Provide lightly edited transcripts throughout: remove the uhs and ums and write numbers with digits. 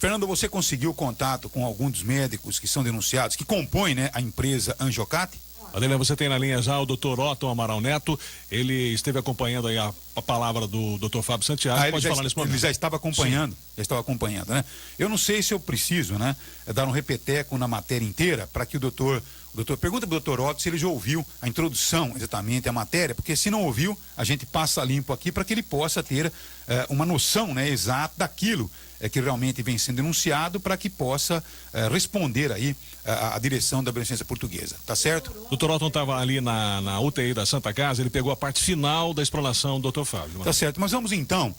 Fernando, você conseguiu contato com algum dos médicos que são denunciados, que compõem, né, a empresa Angiocate? Adeliano, você tem na linha já o Dr. Otton Amaral Neto. Ele esteve acompanhando aí a palavra do Dr. Fábio Santiago. Pode falar nesse momento. Ele já estava acompanhando, né? Eu não sei se eu preciso, né, dar um repeteco na matéria inteira para que o doutor pergunta para o Dr. Otton se ele já ouviu a introdução, exatamente, a matéria, porque se não ouviu, a gente passa limpo aqui para que ele possa ter uma noção, né, exata daquilo que realmente vem sendo denunciado, para que possa responder aí a direção da Beneficência Portuguesa, tá certo? O Dr. Otton estava ali na UTI da Santa Casa, ele pegou a parte final da explanação do Dr. Fábio. Tá certo, mas vamos então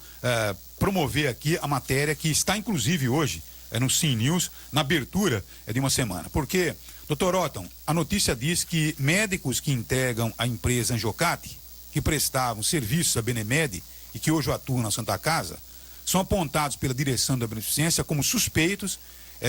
promover aqui a matéria que está inclusive hoje no Sim News, na abertura de uma semana, porque, Dr. Otton, a notícia diz que médicos que integram a empresa Angiocate, que prestavam serviços à Benemed e que hoje atuam na Santa Casa, são apontados pela direção da Beneficência como suspeitos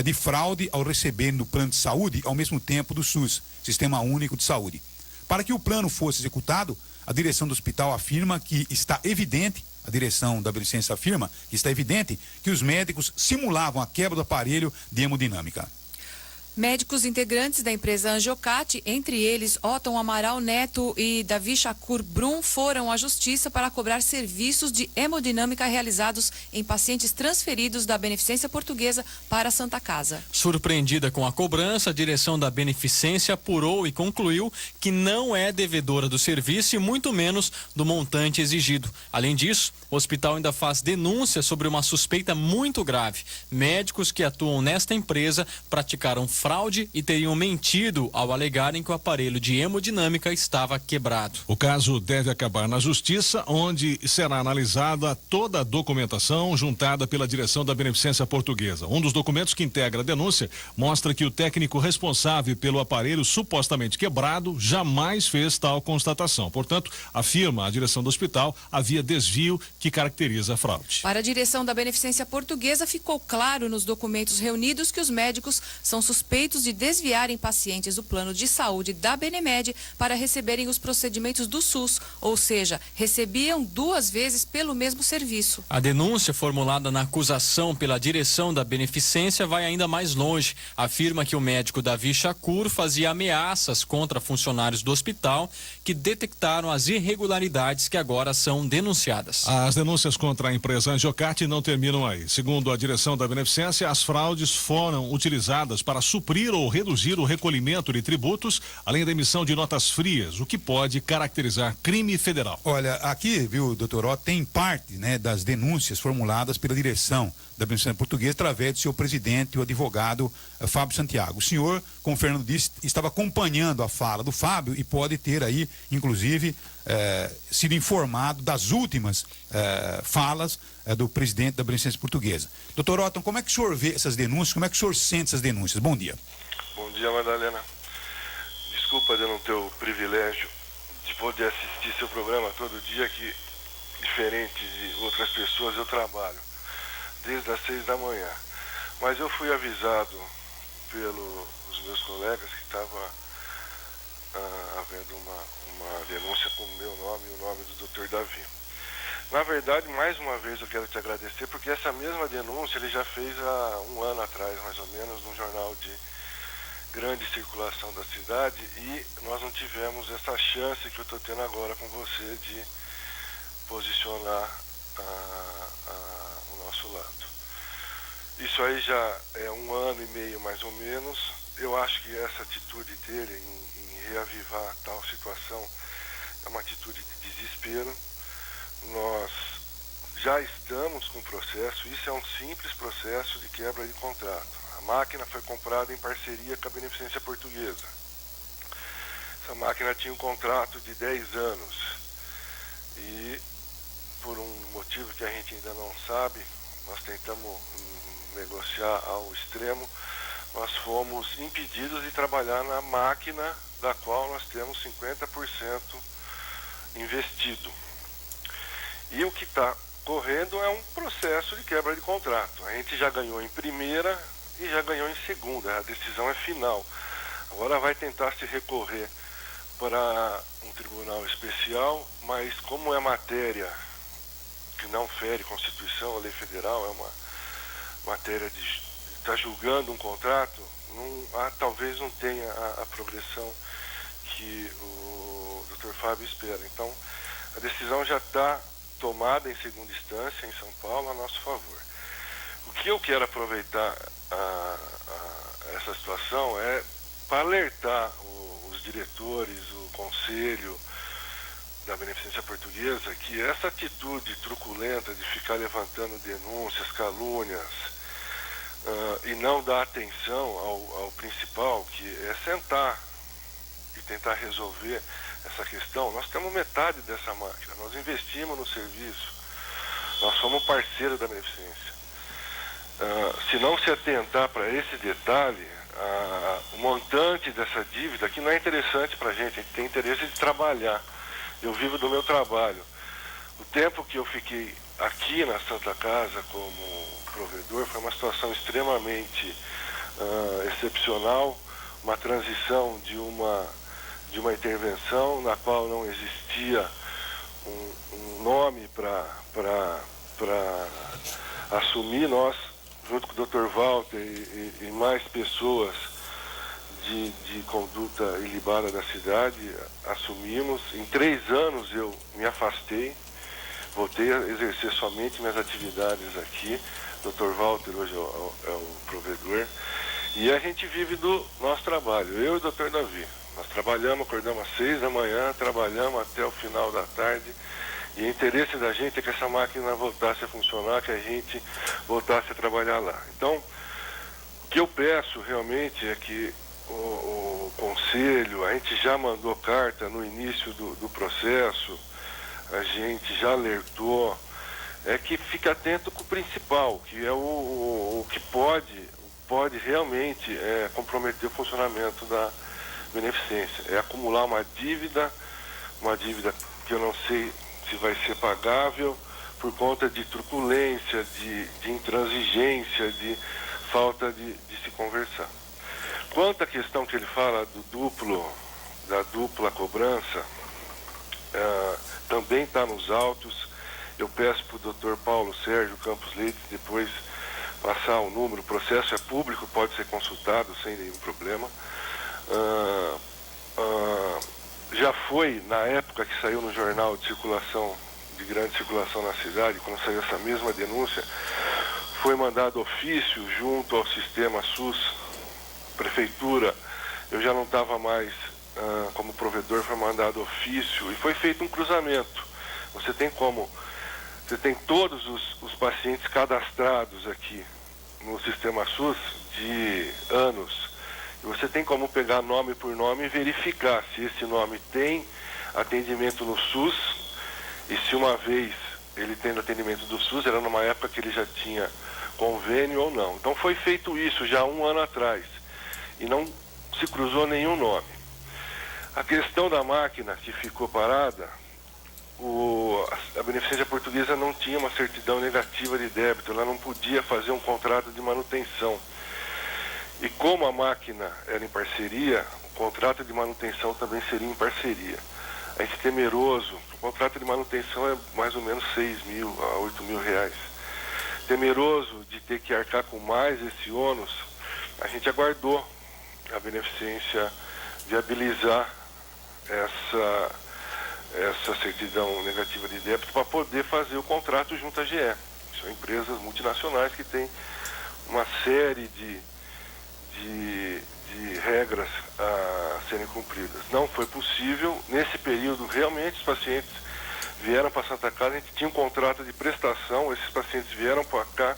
de fraude ao receberem do plano de saúde ao mesmo tempo do SUS, Sistema Único de Saúde. Para que o plano fosse executado, a direção do hospital afirma que está evidente, a direção da Beneficência afirma que está evidente que os médicos simulavam a quebra do aparelho de hemodinâmica. Médicos integrantes da empresa Angiocate, entre eles Otton Amaral Neto e Davi Shakur Brum, foram à justiça para cobrar serviços de hemodinâmica realizados em pacientes transferidos da Beneficência Portuguesa para a Santa Casa. Surpreendida com a cobrança, a direção da Beneficência apurou e concluiu que não é devedora do serviço e muito menos do montante exigido. Além disso, o hospital ainda faz denúncia sobre uma suspeita muito grave. Médicos que atuam nesta empresa praticaram fraude e teriam mentido ao alegarem que o aparelho de hemodinâmica estava quebrado. O caso deve acabar na justiça, onde será analisada toda a documentação juntada pela direção da Beneficência Portuguesa. Um dos documentos que integra a denúncia mostra que o técnico responsável pelo aparelho supostamente quebrado jamais fez tal constatação. Portanto, afirma a direção do hospital, havia desvio que caracteriza a fraude. Para a direção da Beneficência Portuguesa, ficou claro nos documentos reunidos que os médicos são suspeitos de desviarem pacientes do plano de saúde da Benemed para receberem os procedimentos do SUS, ou seja, recebiam 2 vezes pelo mesmo serviço. A denúncia formulada na acusação pela direção da Beneficência vai ainda mais longe. Afirma que o médico Davi Shakur fazia ameaças contra funcionários do hospital que detectaram as irregularidades que agora são denunciadas. As denúncias contra a empresa Angiocate não terminam aí. Segundo a direção da Beneficência, as fraudes foram utilizadas para suprir ou reduzir o recolhimento de tributos, além da emissão de notas frias, o que pode caracterizar crime federal. Olha, aqui, viu, doutor Otton, tem parte, né, das denúncias formuladas pela direção da Beneficência Portuguesa através do seu presidente, o advogado Fábio Santiago. O senhor, como o Fernando disse, estava acompanhando a fala do Fábio e pode ter aí, inclusive, sido informado das últimas falas do presidente da Beneficência Portuguesa. Doutor Otton, como é que o senhor vê essas denúncias? Como é que o senhor sente essas denúncias? Bom dia. Bom dia, Madalena. Desculpa de não ter o privilégio de poder assistir seu programa todo dia, que, diferente de outras pessoas, eu trabalho desde as 6 da manhã. Mas eu fui avisado pelos meus colegas que estava havendo uma denúncia com o meu nome e o nome do Dr. Davi. Na verdade, mais uma vez eu quero te agradecer, porque essa mesma denúncia ele já fez há 1 ano atrás, mais ou menos, num jornal de grande circulação da cidade, e nós não tivemos essa chance que eu estou tendo agora com você de posicionar o nosso lado. Isso aí já é 1 ano e meio mais ou menos. Eu acho que essa atitude dele em reavivar tal situação é uma atitude de desespero. Nós já estamos com o processo, isso é um simples processo de quebra de contrato. A máquina foi comprada em parceria com a Beneficência Portuguesa. Essa máquina tinha um contrato de 10 anos e, por um motivo que a gente ainda não sabe, nós tentamos negociar ao extremo, nós fomos impedidos de trabalhar na máquina da qual nós temos 50% investido. E o que está correndo é um processo de quebra de contrato. A gente já ganhou em primeira e já ganhou em segunda, a decisão é final. Agora vai tentar se recorrer para um tribunal especial, mas como é matéria que não fere Constituição ou lei federal, é uma matéria de estar julgando um contrato, talvez não tenha a progressão que o Dr. Fábio espera. Então, a decisão já está tomada em segunda instância em São Paulo a nosso favor. O que eu quero aproveitar essa situação é para alertar os diretores, o conselho da Beneficência Portuguesa, que essa atitude truculenta de ficar levantando denúncias, calúnias, e não dar atenção ao principal, que é sentar e tentar resolver essa questão. Nós temos metade dessa máquina, nós investimos no serviço, nós somos parceiros da Beneficência. Se não se atentar para esse detalhe, o montante dessa dívida, que não é interessante para a gente tem interesse de trabalhar. Eu vivo do meu trabalho. O tempo que eu fiquei aqui na Santa Casa como provedor foi uma situação extremamente excepcional, uma transição de uma intervenção na qual não existia um nome para assumir. Nós, junto com o Dr. Walter e mais pessoas de conduta ilibada da cidade, assumimos. Em 3 anos eu me afastei, voltei a exercer somente minhas atividades aqui. Dr. Walter hoje é o provedor. E a gente vive do nosso trabalho, eu e o Dr. Davi. Nós trabalhamos, acordamos às 6 da manhã, trabalhamos até o final da tarde. E o interesse da gente é que essa máquina voltasse a funcionar, que a gente voltasse a trabalhar lá. Então, o que eu peço realmente é que o conselho, a gente já mandou carta no início do processo, a gente já alertou, é que fique atento com o principal, que é o que pode realmente comprometer o funcionamento da Beneficência. É acumular uma dívida que eu não sei se vai ser pagável por conta de truculência, de intransigência, de falta de se conversar. Quanto à questão que ele fala da dupla cobrança, também está nos autos. Eu peço para o Dr. Paulo Sérgio Campos Leite depois passar o número. O processo é público, pode ser consultado sem nenhum problema. Já foi, na época que saiu no jornal de grande circulação na cidade, quando saiu essa mesma denúncia, foi mandado ofício junto ao sistema SUS, prefeitura. Eu já não estava mais como provedor, foi mandado ofício e foi feito um cruzamento. Você tem todos os pacientes cadastrados aqui no sistema SUS de anos. E você tem como pegar nome por nome e verificar se esse nome tem atendimento no SUS, e se uma vez ele tendo atendimento do SUS, era numa época que ele já tinha convênio ou não. Então foi feito isso já 1 ano atrás e não se cruzou nenhum nome. A questão da máquina que ficou parada, a Beneficência Portuguesa não tinha uma certidão negativa de débito, ela não podia fazer um contrato de manutenção. E como a máquina era em parceria, o contrato de manutenção também seria em parceria. A gente temeroso, o contrato de manutenção é mais ou menos 6 mil a 8 mil reais. Temeroso de ter que arcar com mais esse ônus, a gente aguardou a Beneficência viabilizar essa certidão negativa de débito para poder fazer o contrato junto à GE. São empresas multinacionais que têm uma série de regras a serem cumpridas. Não foi possível. Nesse período, realmente, os pacientes vieram para Santa Casa, a gente tinha um contrato de prestação, esses pacientes vieram para cá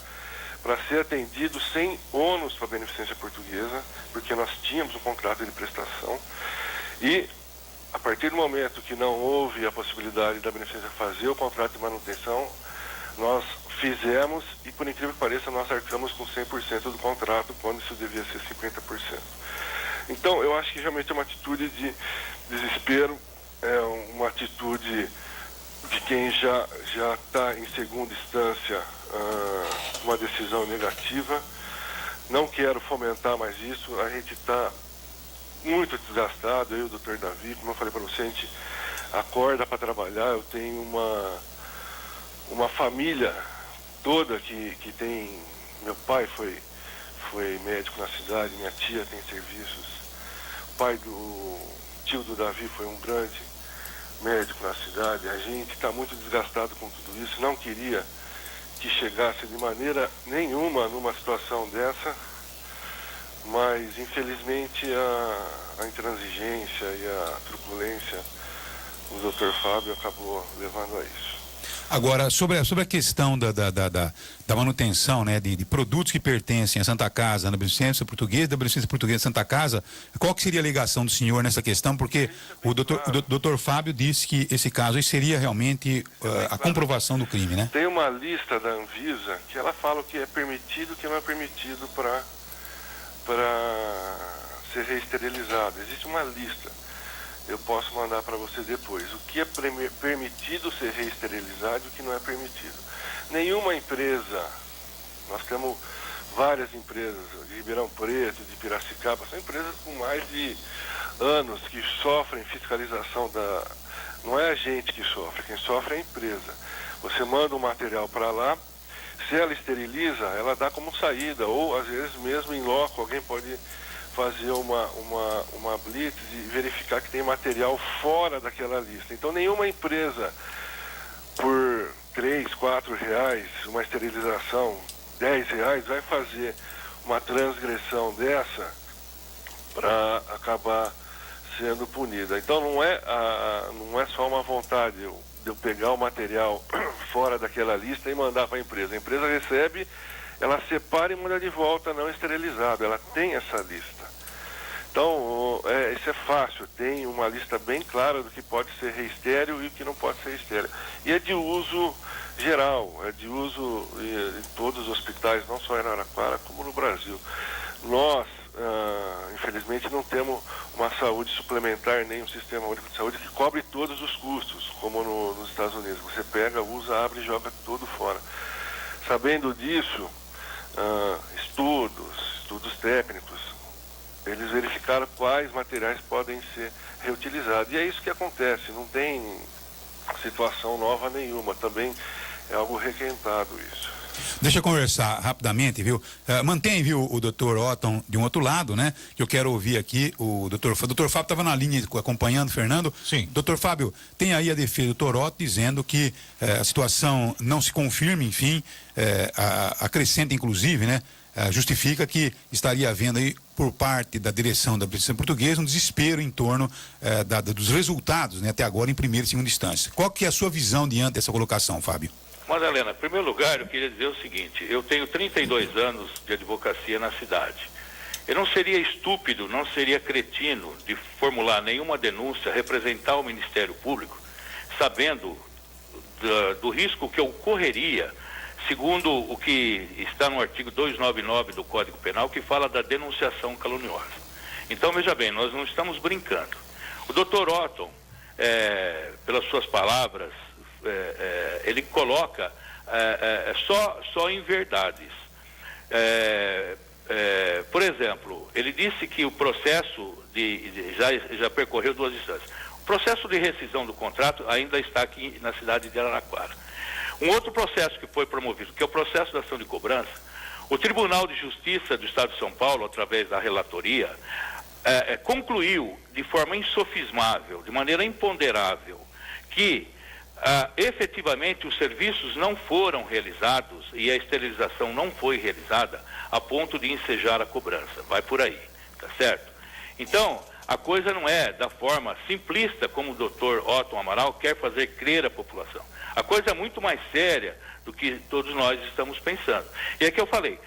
para ser atendidos sem ônus para a Beneficência Portuguesa, porque nós tínhamos um contrato de prestação. E, a partir do momento que não houve a possibilidade da Beneficência fazer o contrato de manutenção, nós fizemos e, por incrível que pareça, nós arcamos com 100% do contrato, quando isso devia ser 50%. Então, eu acho que realmente é uma atitude de desespero, é uma atitude de quem já está em segunda instância, uma decisão negativa. Não quero fomentar mais isso, a gente está muito desgastado, eu e o Dr. Davi, como eu falei para você, a gente acorda para trabalhar. Eu tenho uma família toda que tem Meu pai foi médico na cidade, minha tia tem serviços, o tio do Davi foi um grande médico na cidade. A gente está muito desgastado com tudo isso, não queria que chegasse de maneira nenhuma numa situação dessa, mas infelizmente a intransigência e a truculência do Dr. Fábio acabou levando a isso. Agora, sobre a questão da manutenção, né, de produtos que pertencem à Santa Casa, da Beneficência Portuguesa, da Beneficência Portuguesa de Santa Casa, qual que seria a alegação do senhor nessa questão? Porque o doutor Fábio disse que esse caso aí seria realmente a comprovação do crime, né? Tem uma lista da Anvisa que ela fala o que é permitido e o que não é permitido para ser reesterilizado. Existe uma lista. Eu posso mandar para você depois. O que é permitido ser reesterilizado e o que não é permitido. Nenhuma empresa, nós temos várias empresas de Ribeirão Preto, de Piracicaba, são empresas com mais de anos que sofrem fiscalização não é a gente que sofre, quem sofre é a empresa. Você manda um material para lá, se ela esteriliza, ela dá como saída, ou às vezes mesmo em loco, alguém pode fazer uma blitz e verificar que tem material fora daquela lista. Então nenhuma empresa por R$3, R$4, uma esterilização R$10 vai fazer uma transgressão dessa para acabar sendo punida. Então não é só uma vontade de eu pegar o material fora daquela lista e mandar para a empresa. A empresa recebe, ela separa e manda de volta não esterilizado. Ela tem essa lista. Então, isso é fácil, tem uma lista bem clara do que pode ser reestéril e o que não pode ser estéril. E é de uso geral, é de uso em todos os hospitais, não só em Araraquara, como no Brasil. Nós, infelizmente, não temos uma saúde suplementar, nem um sistema único de saúde que cobre todos os custos, como nos Estados Unidos. Você pega, usa, abre e joga tudo fora. Sabendo disso, estudos técnicos, eles verificaram quais materiais podem ser reutilizados. E é isso que acontece, não tem situação nova nenhuma, também é algo requentado isso. Deixa eu conversar rapidamente, viu? Mantém, viu, o doutor Otton de um outro lado, né? Que eu quero ouvir aqui o doutor Fábio. O doutor Fábio estava na linha acompanhando, Fernando. Sim. Doutor Fábio, tem aí a defesa do doutor Otton dizendo que a situação não se confirma, enfim, acrescenta inclusive, né? Justifica que estaria havendo aí, por parte da direção da Beneficência Portuguesa, um desespero em torno dos resultados, né, até agora, em primeira e segunda instância. Qual que é a sua visão diante dessa colocação, Fábio? Madalena, em primeiro lugar, eu queria dizer o seguinte: eu tenho 32 anos de advocacia na cidade. Eu não seria estúpido, não seria cretino de formular nenhuma denúncia, representar o Ministério Público, sabendo do risco que eu correria, segundo o que está no artigo 299 do Código Penal, que fala da denunciação caluniosa. Então, veja bem, nós não estamos brincando. O doutor Otton, pelas suas palavras, ele coloca só em verdades. Por exemplo, ele disse que o processo já percorreu 2 instâncias. O processo de rescisão do contrato ainda está aqui na cidade de Araraquara. Um outro processo que foi promovido, que é o processo da ação de cobrança, o Tribunal de Justiça do Estado de São Paulo, através da relatoria, concluiu de forma insofismável, de maneira imponderável, que efetivamente os serviços não foram realizados e a esterilização não foi realizada a ponto de ensejar a cobrança. Vai por aí, tá certo? Então, a coisa não é da forma simplista como o doutor Otton Amaral quer fazer crer à população. A coisa é muito mais séria do que todos nós estamos pensando. E é que eu falei,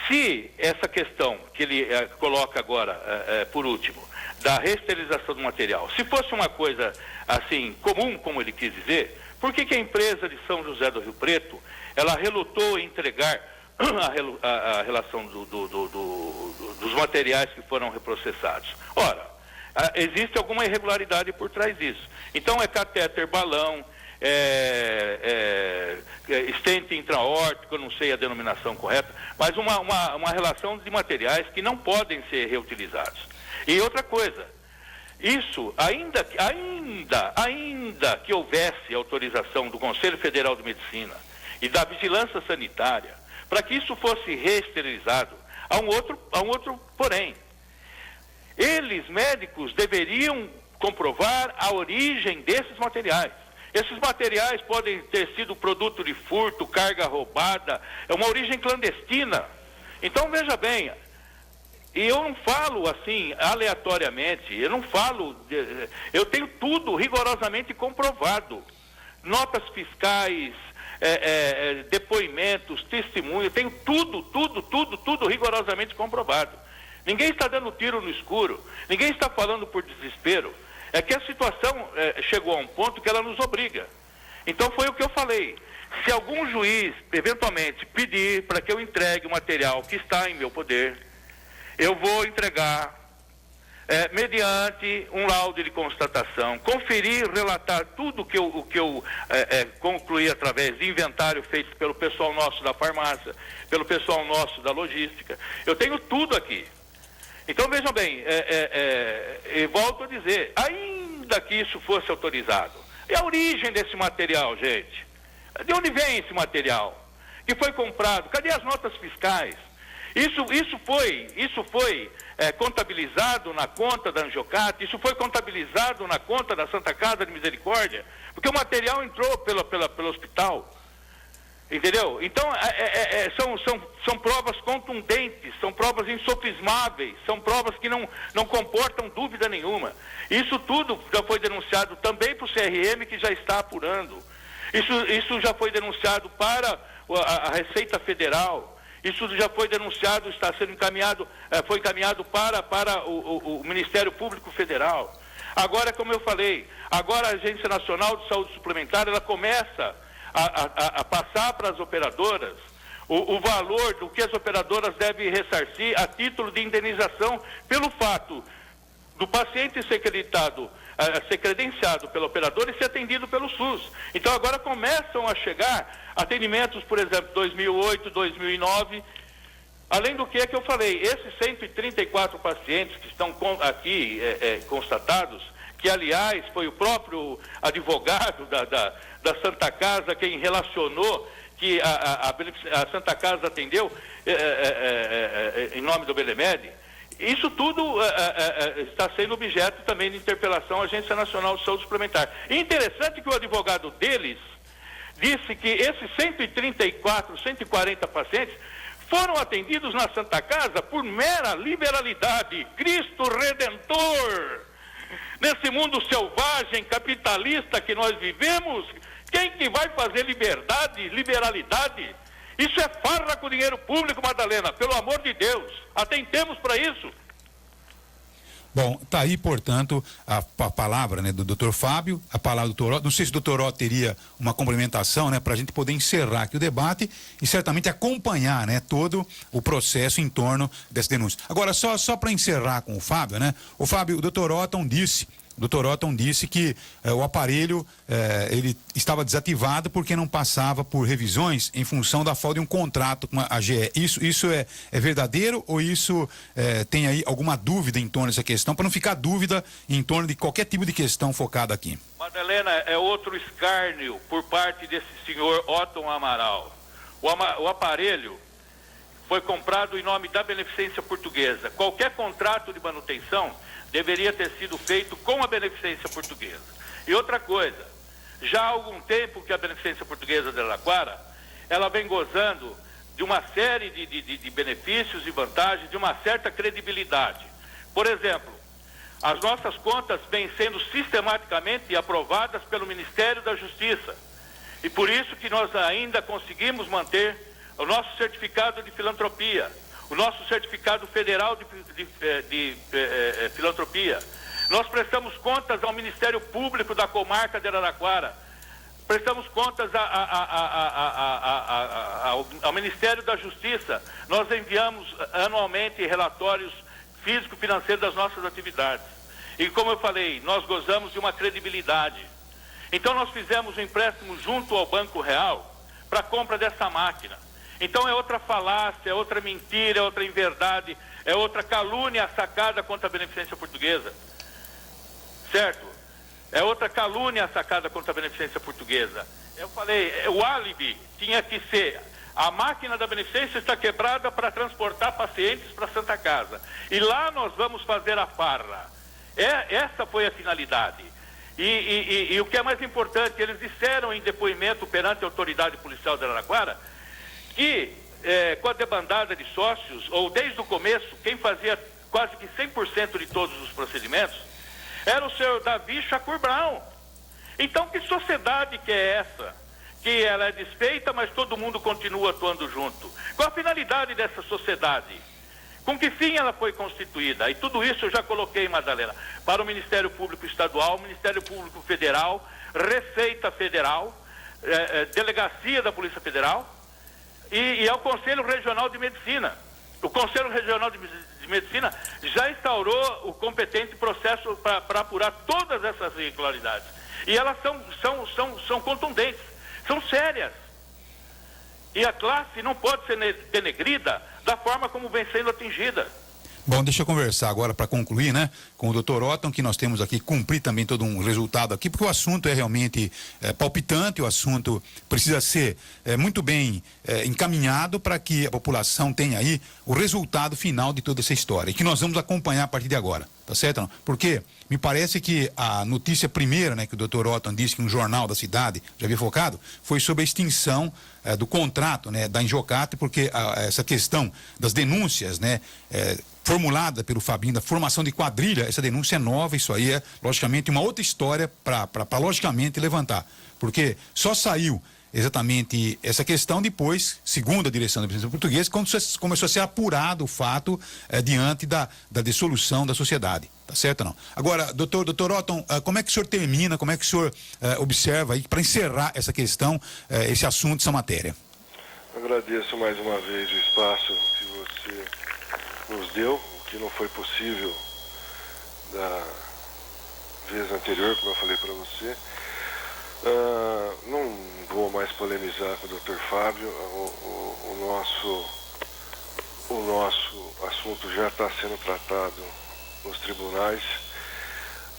se essa questão que ele coloca agora, por último, da reesterilização do material, se fosse uma coisa assim, comum, como ele quis dizer, por que a empresa de São José do Rio Preto, ela relutou em entregar a relação dos materiais que foram reprocessados? Ora, existe alguma irregularidade por trás disso. Então é catéter, balão, estente intraórtico, eu não sei a denominação correta, mas uma relação de materiais que não podem ser reutilizados. E outra coisa, isso, ainda que houvesse autorização do Conselho Federal de Medicina e da Vigilância Sanitária para que isso fosse reesterilizado, há um outro porém. Eles, médicos, deveriam comprovar a origem desses materiais. Esses materiais podem ter sido produto de furto, carga roubada, é uma origem clandestina. Então, veja bem, e eu não falo assim aleatoriamente, eu tenho tudo rigorosamente comprovado. Notas fiscais, depoimentos, testemunho, tenho tudo rigorosamente comprovado. Ninguém está dando tiro no escuro, ninguém está falando por desespero. É que a situação chegou a um ponto que ela nos obriga. Então foi o que eu falei. Se algum juiz, eventualmente, pedir para que eu entregue o material que está em meu poder, eu vou entregar mediante um laudo de constatação, conferir, relatar tudo o que eu concluí através de inventário feito pelo pessoal nosso da farmácia, pelo pessoal nosso da logística. Eu tenho tudo aqui. Então, vejam bem, e volto a dizer, ainda que isso fosse autorizado, e a origem desse material, gente? De onde vem esse material? Que foi comprado? Cadê as notas fiscais? Isso foi contabilizado na conta da Angiocat, isso foi contabilizado na conta da Santa Casa de Misericórdia, porque o material entrou pelo hospital. Entendeu? Então, são provas contundentes, são provas insofismáveis, são provas que não comportam dúvida nenhuma. Isso tudo já foi denunciado também para o CRM, que já está apurando. Isso já foi denunciado para a Receita Federal. Isso já foi denunciado, está sendo encaminhado, foi encaminhado para o Ministério Público Federal. Agora, como eu falei, agora a Agência Nacional de Saúde Suplementar, ela começa a passar para as operadoras o valor do que as operadoras devem ressarcir a título de indenização pelo fato do paciente ser credenciado pela operadora e ser atendido pelo SUS. Então agora começam a chegar atendimentos, por exemplo, 2008, 2009, além do que eu falei, esses 134 pacientes que estão aqui constatados, que aliás foi o próprio advogado da Santa Casa quem relacionou que a Santa Casa atendeu em nome do Benemed. Isso tudo está sendo objeto também de interpelação à Agência Nacional de Saúde Suplementar. E interessante que o advogado deles disse que esses 134, 140 pacientes foram atendidos na Santa Casa por mera liberalidade. Cristo Redentor! Nesse mundo selvagem, capitalista que nós vivemos, quem que vai fazer liberdade, liberalidade? Isso é farra com dinheiro público, Madalena, pelo amor de Deus. Atentemos para isso. Bom, tá aí, portanto, a palavra, né, do Dr. Fábio, a palavra do Dr. Otto. Não sei se o Dr. Otto teria uma complementação, né, para a gente poder encerrar aqui o debate e certamente acompanhar, né, todo o processo em torno dessa denúncia. Agora, só para encerrar com o Fábio, né, o Dr. Otton disse que o aparelho ele estava desativado porque não passava por revisões em função da falta de um contrato com a GE. Isso é verdadeiro ou isso tem aí alguma dúvida em torno dessa questão, para não ficar dúvida em torno de qualquer tipo de questão focada aqui? Madalena, é outro escárnio por parte desse senhor Otton Amaral. O aparelho foi comprado em nome da Beneficência Portuguesa. Qualquer contrato de manutenção deveria ter sido feito com a Beneficência Portuguesa. E outra coisa, já há algum tempo que a Beneficência Portuguesa de Araraquara, ela vem gozando de uma série de benefícios e vantagens, de uma certa credibilidade. Por exemplo, as nossas contas vêm sendo sistematicamente aprovadas pelo Ministério da Justiça. E por isso que nós ainda conseguimos manter o nosso certificado de filantropia, o nosso certificado federal de filantropia. Nós prestamos contas ao Ministério Público da Comarca de Araraquara, prestamos contas ao Ministério da Justiça. Nós enviamos anualmente relatórios físico-financeiros das nossas atividades. E como eu falei, nós gozamos de uma credibilidade. Então nós fizemos um empréstimo junto ao Banco Real para a compra dessa máquina. Então é outra falácia, é outra mentira, é outra inverdade, é outra calúnia sacada contra a Beneficência Portuguesa. Certo? É outra calúnia sacada contra a Beneficência Portuguesa. Eu falei, o álibi tinha que ser A máquina da beneficência está quebrada para transportar pacientes para a Santa Casa. E lá nós vamos fazer a farra. Essa foi a finalidade. E o que é mais importante, eles disseram em depoimento perante a autoridade policial de Araraquara que com a debandada de sócios, ou desde o começo, quem fazia quase que 100% de todos os procedimentos era o senhor Davi Shakur Brown. Então, que sociedade que é essa? Que ela é desfeita, mas todo mundo continua atuando junto. Qual a finalidade dessa sociedade? Com que fim ela foi constituída? E tudo isso eu já coloquei, Madalena, para o Ministério Público Estadual, Ministério Público Federal, Receita Federal, Delegacia da Polícia Federal e ao Conselho Regional de Medicina. O Conselho Regional de Medicina já instaurou o competente processo para apurar todas essas irregularidades. E elas são contundentes, são sérias. E a classe não pode ser denegrida da forma como vem sendo atingida. Bom, deixa eu conversar agora para concluir, né, com o Dr. Otton, que nós temos aqui, cumprir também todo um resultado aqui, porque o assunto é realmente palpitante, o assunto precisa ser muito bem encaminhado para que a população tenha aí o resultado final de toda essa história, e que nós vamos acompanhar a partir de agora, tá certo? Não? Porque me parece que a notícia primeira, né, que o Dr. Otton disse que um jornal da cidade já havia focado, foi sobre a extinção do contrato, né, da Injocate, porque essa questão das denúncias, né, formulada pelo Fabinho, da formação de quadrilha, essa denúncia é nova, isso aí é, logicamente, uma outra história para logicamente, levantar. Porque só saiu exatamente essa questão depois, segundo a direção da Presidência Portuguesa, quando começou a ser apurado o fato diante da dissolução da sociedade. Tá certo ou não? Agora, doutor Otton, como é que o senhor termina, como é que o senhor observa aí, para encerrar essa questão, esse assunto, essa matéria? Agradeço mais uma vez o espaço que você nos deu, o que não foi possível da vez anterior, como eu falei para você. Não vou mais polemizar com o Dr. Fábio, o nosso assunto já está sendo tratado nos tribunais.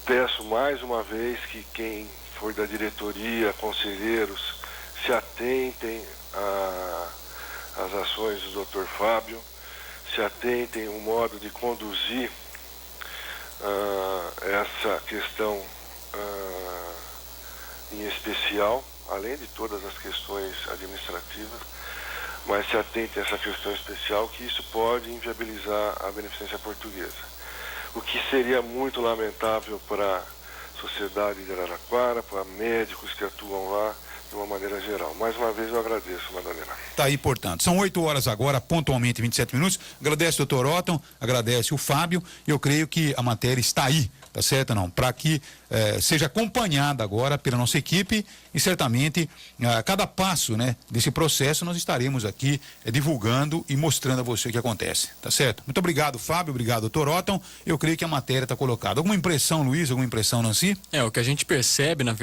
Peço mais uma vez que quem for da diretoria, conselheiros, se atentem às ações do Dr. Fábio, se atentem ao modo de conduzir essa questão em especial, além de todas as questões administrativas, mas se atentem a essa questão especial, que isso pode inviabilizar a beneficência portuguesa. O que seria muito lamentável para a sociedade de Araraquara, para médicos que atuam lá, de uma maneira geral. Mais uma vez eu agradeço, Madalena. Tá aí, portanto. São 8 horas agora, pontualmente 27 minutos. Agradece o Dr. Otton, agradece o Fábio, e eu creio que a matéria está aí, tá certo ou não? Para que seja acompanhada agora pela nossa equipe e certamente a cada passo, né, desse processo nós estaremos aqui divulgando e mostrando a você o que acontece, tá certo? Muito obrigado, Fábio, obrigado, Dr. Otton. Eu creio que a matéria está colocada. Alguma impressão, Luiz? Alguma impressão, Nancy? O que a gente percebe, na verdade,